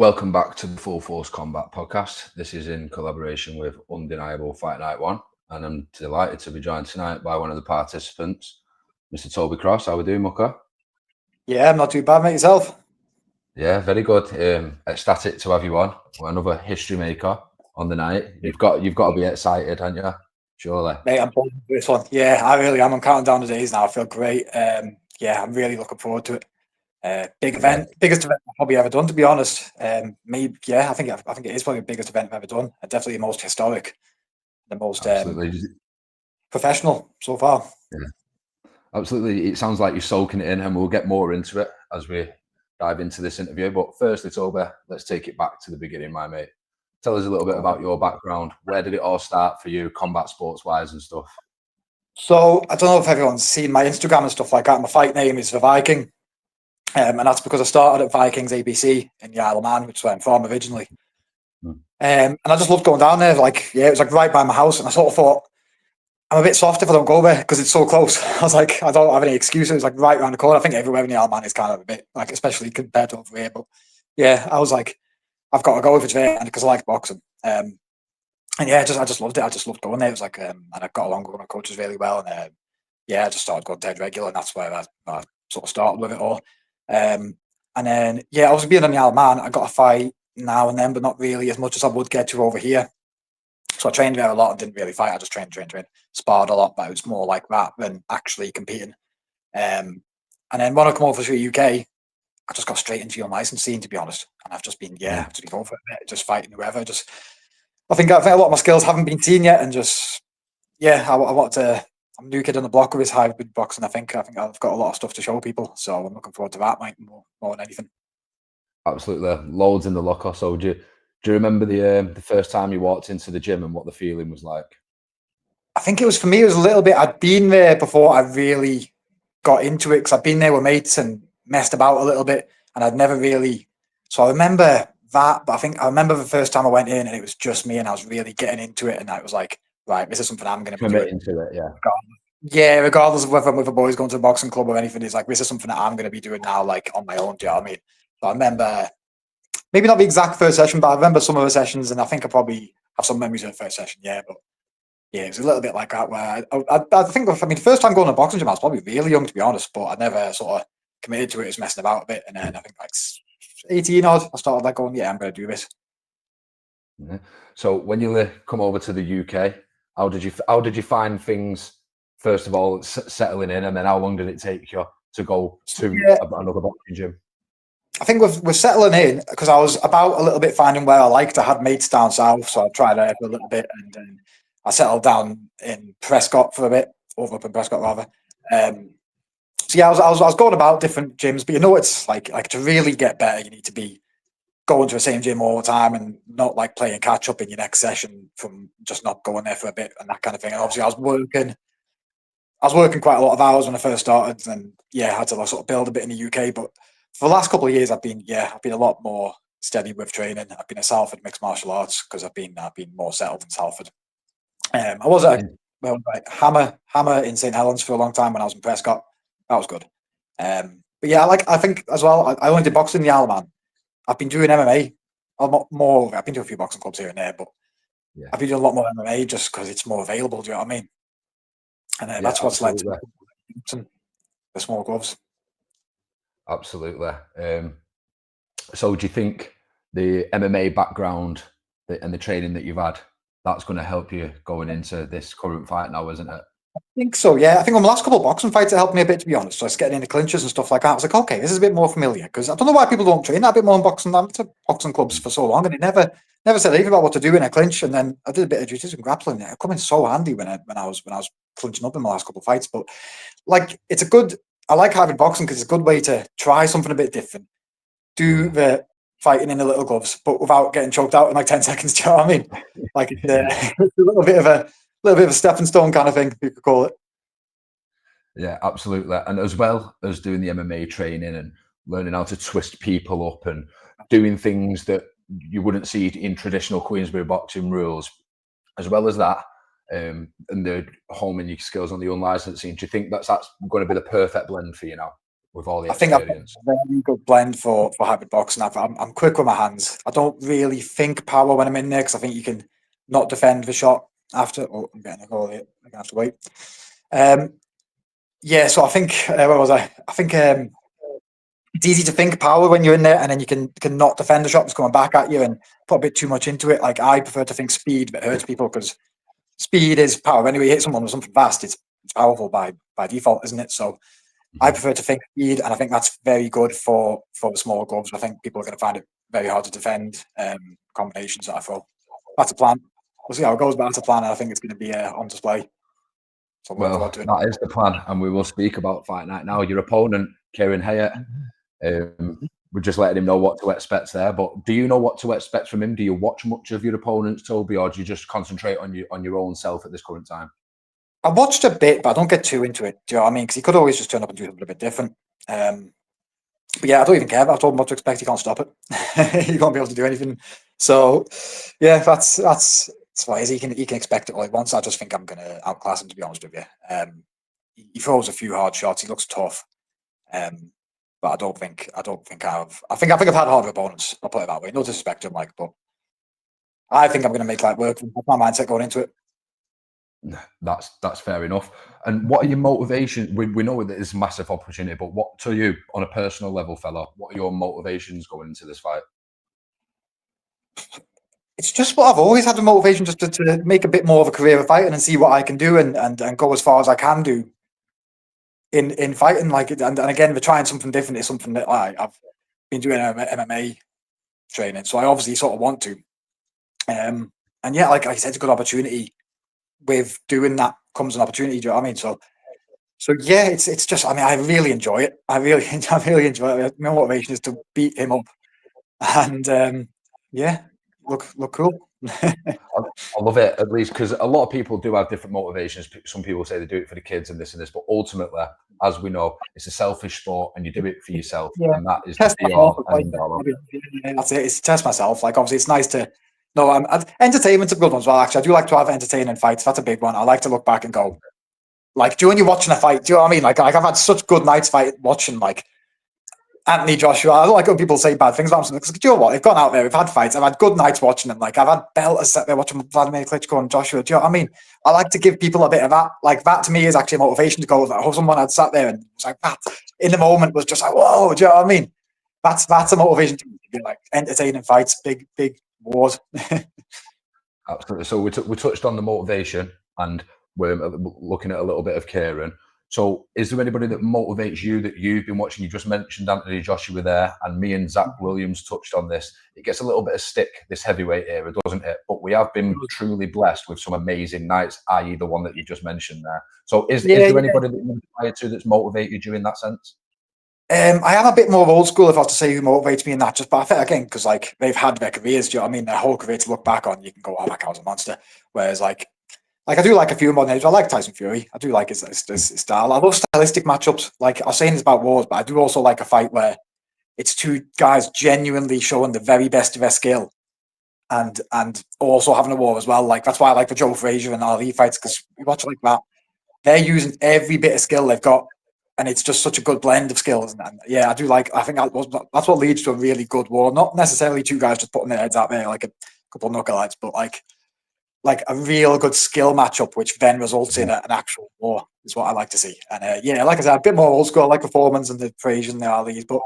Welcome back to the Full Force Combat podcast. This is in collaboration with Undeniable Fight Night 1, and I'm delighted to be joined tonight by one of the participants, Mr. Toby Cross. How are we doing, Mucker? Yeah, I'm not too bad, mate. Yourself? Yeah, very good. Ecstatic to have you on. We're another history maker on the night. You've got to be excited, haven't you? Surely. Mate, I'm buzzing for this one. Yeah, I really am. I'm counting down the days now. I feel great. Yeah, I'm really looking forward to it. Big event, biggest event I've probably ever done, to be honest. Maybe, yeah, I think it is probably the biggest event I've ever done. Definitely the most historic, the most professional so far. Yeah, absolutely. It sounds like you're soaking it in, and we'll get more into it as we dive into this interview. But firstly, Toby, let's take it back to the beginning, my mate. Tell us a little bit about your background. Where did it all start for you, combat sports wise and stuff? So I don't know if everyone's seen my Instagram and stuff like that. My fight name is The Viking. And that's because I started at Vikings ABC in the Isle of Man, which is where I'm from originally. And I just loved going down there. Like, yeah, it was like right by my house. And I sort of thought, I'm a bit soft if I don't go there because it's so close. I was like, I don't have any excuses. It's like right around the corner. I think everywhere in the Isle of Man is kind of a bit, like, especially compared to over here. But yeah, I was like, I've got to go if it's there because I like boxing. And yeah, I just loved it. I just loved going there. It was like, and I got along with my coaches really well. And yeah, I just started going dead regular. And that's where I sort of started with it all. And then, yeah, I was being on the Isle of Man. I got a fight now and then, but not really as much as I would get to over here. So I trained there a lot and didn't really fight. I just trained, sparred a lot, but it was more like that than actually competing. And then when I come over to the UK, I just got straight into the unlicensed scene, to be honest. And I've just been, I've just been going for it, just fighting whoever. I think a lot of my skills haven't been seen yet, and just, I want to. I'm a new kid on the block with this hybrid boxing. I think I've got a lot of stuff to show people, so I'm looking forward to that, mate, more than anything. Absolutely, loads in the locker. So do you remember the first time you walked into the gym and what the feeling was like? I think it was, for me, it was a little bit. I'd been there before I really got into it because I'd been there with mates and messed about a little bit, and I'd never really. So I remember that, but I remember the first time I went in and it was just me, and I was really getting into it, and I was like, right, this is something I'm going to be doing. Into it, yeah. Yeah, regardless of whether I'm with the boys going to a boxing club or anything, it's like, this is something that I'm going to be doing now, like on my own. Do you know what I mean? So I remember, maybe not the exact first session, but I remember some of the sessions, and I think I probably have some memories of the first session. Yeah, but yeah, it was a little bit like that. Where I think, the first time going to a boxing gym, I was probably really young, to be honest, but I never sort of committed to it. It was messing about a bit, and then I think like 18 odd, I started like going, I'm going to do this. Yeah. So when you come over to the UK, how did you find things? First of all, settling in, and then how long did it take you to go to another boxing gym? I think we're settling in because I was about a little bit finding where I liked. I had mates down south, so I tried there for a little bit, and then I settled down in Prescott for a bit, up in Prescott rather. So yeah, I was going about different gyms, but it's like to really get better, you need to be going to the same gym all the time and not like playing catch up in your next session from just not going there for a bit and that kind of thing. And obviously, I was working quite a lot of hours when I first started, and I had to sort of build a bit in the UK. But for the last couple of years, I've been a lot more steady with training. I've been at Salford Mixed Martial Arts because I've been more settled in Salford. I was at Hammer in St Helens for a long time when I was in Prescott. That was good. But yeah, I think as well, I only did boxing in the Isle of Man. I've been doing MMA a lot more. I've been to a few boxing clubs here and there, but I've been doing a lot more MMA just because it's more available. Do you know what I mean? And that's what's led to the small gloves. Absolutely. So do you think the MMA background and the training that you've had, that's going to help you going into this current fight now, isn't it? I think so, yeah. I think on the last couple of boxing fights, it helped me a bit, to be honest. So I was getting into clinches and stuff like that. I was like, okay, this is a bit more familiar, because I don't know why people don't train that a bit more in boxing. I went to boxing clubs for so long, and it never said anything about what to do in a clinch. And then I did a bit of jiu-jitsu and grappling. It come in so handy when I was clinching up in my last couple of fights. But like, I like having boxing because it's a good way to try something a bit different. Do the fighting in the little gloves, but without getting choked out in like 10 seconds. Do you know what I mean? Like it's a little bit of a stepping stone kind of thing, you could call it. Yeah, absolutely. And as well as doing the MMA training and learning how to twist people up and doing things that you wouldn't see in traditional Queensberry boxing rules, as well as that, and the homing your skills on the unlicensed scene, do you think that's going to be the perfect blend for you now? with all the I think I've got experience? a very good blend for hybrid boxing. I'm quick with my hands. I don't really think power when I'm in there because I think you can not defend the shot after. Oh, I'm getting a goal here. I'm gonna have to wait. Yeah, so I think where was I? I think it's easy to think power when you're in there, and then you can not defend the shot that's coming back at you and put a bit too much into it. Like I prefer to think speed that hurts people because speed is power. Anyway, you hit someone with something fast, it's powerful by default, isn't it? So I prefer to think speed, and I think that's very good for the smaller gloves. I think people are going to find it very hard to defend combinations that I throw. That's a plan. We'll see how it goes, but that's a plan, and I think it's going to be on display. So I'm looking forward Well, to it. that is the plan, and we will speak about Fight Night now. Your opponent, Keiran Hayat, we're just letting him know what to expect there. But do you know what to expect from him? Do you watch much of your opponents, Toby, or do you just concentrate on your own self at this current time? I watched a bit, but I don't get too into it. Do you know what I mean? Because he could always just turn up and do something a bit different. But yeah, I don't even care. I've told him what to expect. He can't stop it. He won't be able to do anything. So yeah, that's what it is. He can expect it all he wants. I just think I'm going to outclass him, to be honest with you. He throws a few hard shots. He looks tough. But I think I've had harder opponents. I'll put it that way. No disrespect to him, like, but I think I'm going to make that work. That's my mindset going into it. That's fair enough. And what are your motivations? We know that it's a massive opportunity, but what to you on a personal level, fella? What are your motivations going into this fight? It's just what I've always had the motivation just to make a bit more of a career of fighting and see what I can do and go as far as I can do in fighting. Like, and again, we're trying something different. It's something that I've been doing MMA training, so I obviously sort of want to. And yeah, like I said, it's a good opportunity. With doing that comes an opportunity. Do you know what I mean? So yeah, it's just. I mean, I really enjoy it. I really enjoy it. My motivation is to beat him up, and yeah, look cool. I love it, at least because a lot of people do have different motivations. Some people say they do it for the kids and this, but ultimately, as we know, it's a selfish sport and you do it for yourself, Yeah, and that is the test be myself. all and end all. That's it. It's to test myself. Like obviously, it's nice to. No, entertainment's a good one as well. Actually, I do like to have entertaining fights. That's a big one. I like to look back and go, like, do you when you're watching a fight? Do you know what I mean? Like I've had such good nights watching like Anthony Joshua. I don't like when people say bad things about him because do you know what? They've gone out there. We've had fights. I've had good nights watching them. Like I've had belters sat there watching Vladimir Klitschko and Joshua. Do you know what I mean? I like to give people a bit of that. Like that to me is actually a motivation to go. Like, someone had sat there and was like that in the moment was just like, whoa. Do you know what I mean? That's a motivation to be like entertaining fights, big wars. Absolutely. So we touched on the motivation, and we're looking at a little bit of Keiran. So, is there anybody that motivates you that you've been watching? You just mentioned Anthony Joshua there, and me and Zach Williams touched on this. It gets a little bit of stick, this heavyweight era, doesn't it? But we have been truly blessed with some amazing nights, i.e., the one that you just mentioned there. So, is there anybody that you aspire to that's motivated you in that sense? I am a bit more old school if I was to say who motivates me in that. Just, but I think again because like they've had their careers. Do you know what I mean? Their whole career to look back on, you can go, "Oh, that guy was a monster." Whereas like I do like a few more names. I like Tyson Fury. I do like his style. I love stylistic matchups. Like I was saying this about wars, but I do also like a fight where it's two guys genuinely showing the very best of their skill, and also having a war as well. Like that's why I like the Joe Frazier and Ali fights because we watch like that. They're using every bit of skill they've got, and it's just such a good blend of skills. And yeah, I do like. I think that's what leads to a really good war. Not necessarily two guys just putting their heads out there like a couple of knuckleheads, but like a real good skill matchup, which then results in an actual war, is what I like to see. And yeah, like I said, a bit more old school. I like the Foremans and the Fraziers and the Ali's, but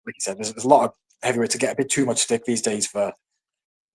like you said, there's a lot of heavyweights to get a bit too much stick these days for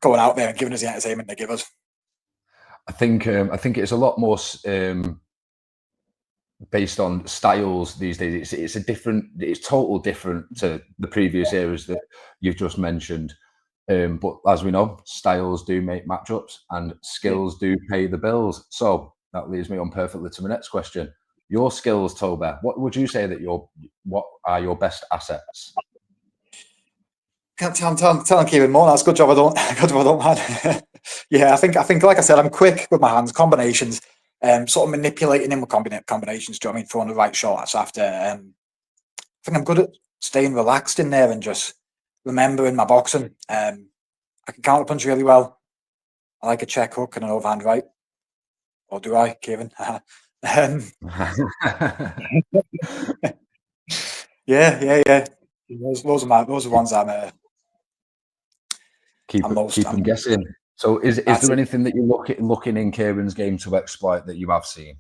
going out there and giving us the entertainment they give us. I think it's a lot more based on styles these days. It's total different to the previous eras that you've just mentioned. But as we know, styles do make matchups and skills do pay the bills. So that leads me on perfectly to my next question. Your skills, Toby, what would you say that what are your best assets? I'm telling Keiran more. That's good job. Good job. I don't man. Yeah, I think like I said, I'm quick with my hands, combinations, sort of manipulating in with combinations. Do you know what I mean? Throwing the right shots after. I think I'm good at staying relaxed in there and just remembering my boxing. I can counter punch really well. I like a check hook and an overhand right. Or do I, Keiran? um, Yeah. Those are ones I'm Keep them guessing. So is there anything that you're looking in Keiran's game to exploit that you have seen?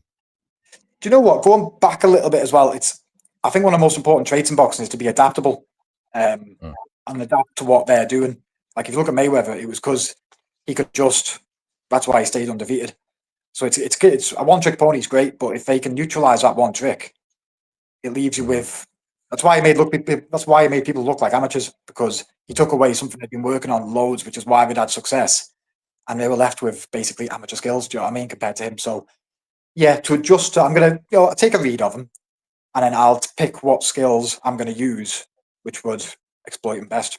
Do you know what? Going back a little bit as well, I think one of the most important traits in boxing is to be adaptable, and adapt to what they're doing. Like if you look at Mayweather, it was because he could just. That's why he stayed undefeated. So it's a one-trick pony is great, but if they can neutralize that one trick, it leaves you with. That's why he made people look like amateurs, because he took away something they'd been working on loads, which is why they'd had success, and they were left with basically amateur skills. Do you know what I mean? Compared to him, so yeah, to adjust. I'm gonna take a read of him, and then I'll pick what skills I'm going to use, which would exploit him best.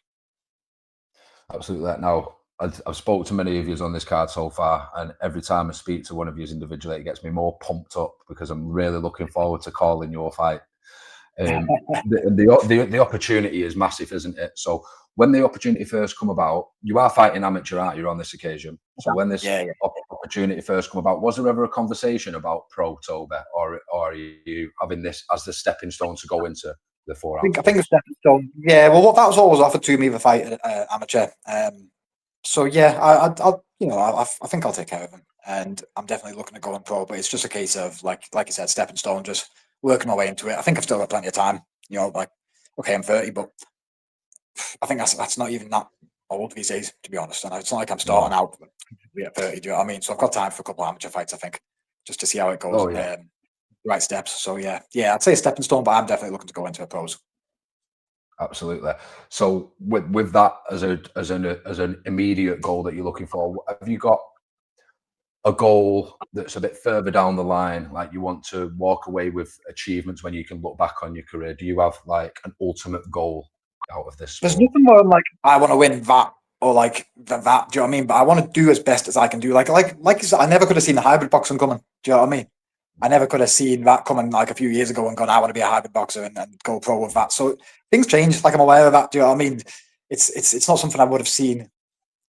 Absolutely. Now, I've spoke to many of you on this card so far, and every time I speak to one of you individually, it gets me more pumped up because I'm really looking forward to calling your fight. The opportunity is massive, isn't it? So when the opportunity first come about, you are fighting amateur, aren't you, on this occasion? So when this opportunity first come about, was there ever a conversation about pro, Toby, or are you having this as the stepping stone to go into the 4 rounds? I think a stepping stone. Yeah, well, that was always offered to me, the fight at amateur. So yeah, I think I'll take care of him, and I'm definitely looking at going pro. But it's just a case of like you said, stepping stone, just working my way into it. I think I've still got plenty of time. Like okay, I'm 30, but I think that's not even that old these days, to be honest. And it's not like I'm starting out at 30. Do you know what I mean? So I've got time for a couple of amateur fights, I think, just to see how it goes. Right steps. So yeah, I'd say a stepping stone, but I'm definitely looking to go into a pros. Absolutely. So with that as an immediate goal that you're looking for, have you got a goal that's a bit further down the line, like you want to walk away with achievements when you can look back on your career? Do you have like an ultimate goal out of this sport? There's nothing more like I want to win that or like that. Do you know what I mean? But I want to do as best as I can do. Like you said, I never could have seen the hybrid boxing coming. Do you know what I mean? I never could have seen that coming like a few years ago and gone, I want to be a hybrid boxer and go pro with that. So things change. Like I'm aware of that. Do you know what I mean? It's not something I would have seen.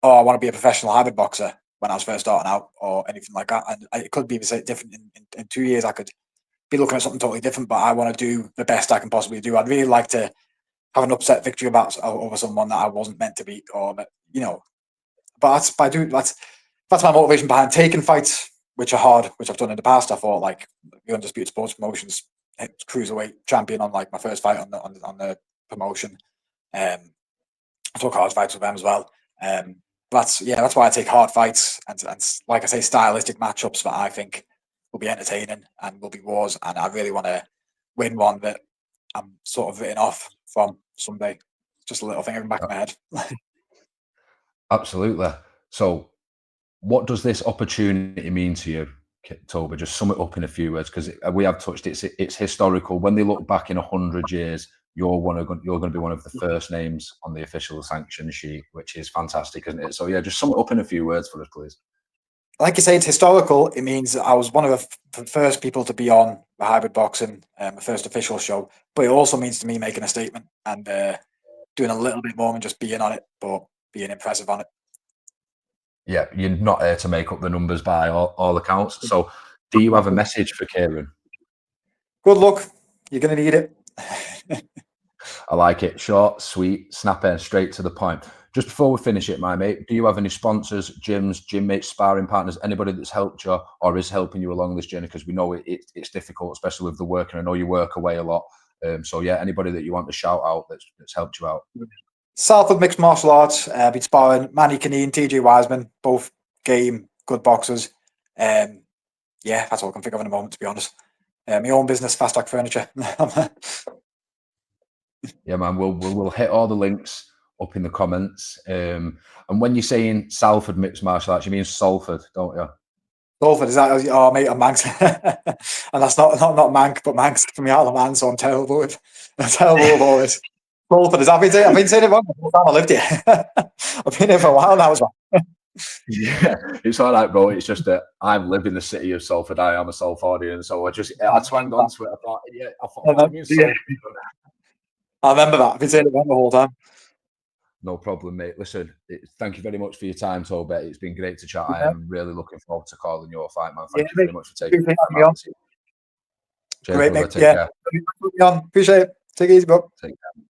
Oh, I want to be a professional hybrid boxer when I was first starting out or anything like that. And it could be different in 2 years. I could be looking at something totally different, but I want to do the best I can possibly do. I'd really like to have an upset victory over someone that I wasn't meant to beat, or that But that's my motivation behind taking fights, which are hard, which I've done in the past. I thought like the Undisputed Sports Promotions cruiserweight champion on like my first fight on the promotion. I took hard fights with them as well. That's why I take hard fights and like I say, stylistic matchups that I think will be entertaining and will be wars. And I really want to win one that I'm sort of written off from someday. Just a little thing in the back of my head. Absolutely. So what does this opportunity mean to you, Toby? Just sum it up in a few words, because we have touched it's historical. When they look back in 100 years, you're going to be one of the first names on the official sanction sheet, which is fantastic, isn't it? So yeah, just sum it up in a few words for us, please. Like you say, it's historical. It means I was one of the first people to be on the hybrid boxing, the first official show. But it also means to me making a statement and doing a little bit more than just being on it, but being impressive on it. Yeah, you're not here to make up the numbers by all accounts. So do you have a message for Keiran? Good luck. You're going to need it. I like it. Short, sweet, snappy, straight to the point. Just before we finish it, my mate, do you have any sponsors, gyms, gym mates, sparring partners, anybody that's helped you or is helping you along this journey? Because we know it's difficult, especially with the work, and I know you work away a lot. So yeah, anybody that you want to shout out that's helped you out? Salford Mixed Martial Arts, been sparring Manny Kineen, TJ Wiseman, both game, good boxers. Yeah, that's all I can think of in a moment, to be honest. My own business, Fast Track Furniture. Yeah, man, we'll hit all the links up in the comments. And when you're saying Salford Mixed Martial Arts, you mean Salford, don't you? Salford, is that? Oh, mate, I'm Manx. And that's not Mank, but Manx from the Isle of Man, so I'm terrible with all this. Salford, I've been saying it wrong the whole time I lived here. I've been here for a while now as well. Yeah, it's all right, bro. It's just that I've lived in the city of Salford. I am a Salfordian, so I twanged onto it. I remember that. I've been saying it wrong the whole time. No problem, mate. Listen, thank you very much for your time, Toby. It's been great to chat. I am really looking forward to calling your fight, man. Thank you very much for taking me on. Cheers, great, Nick. Take care. Appreciate it. Take it easy, bro. Take care.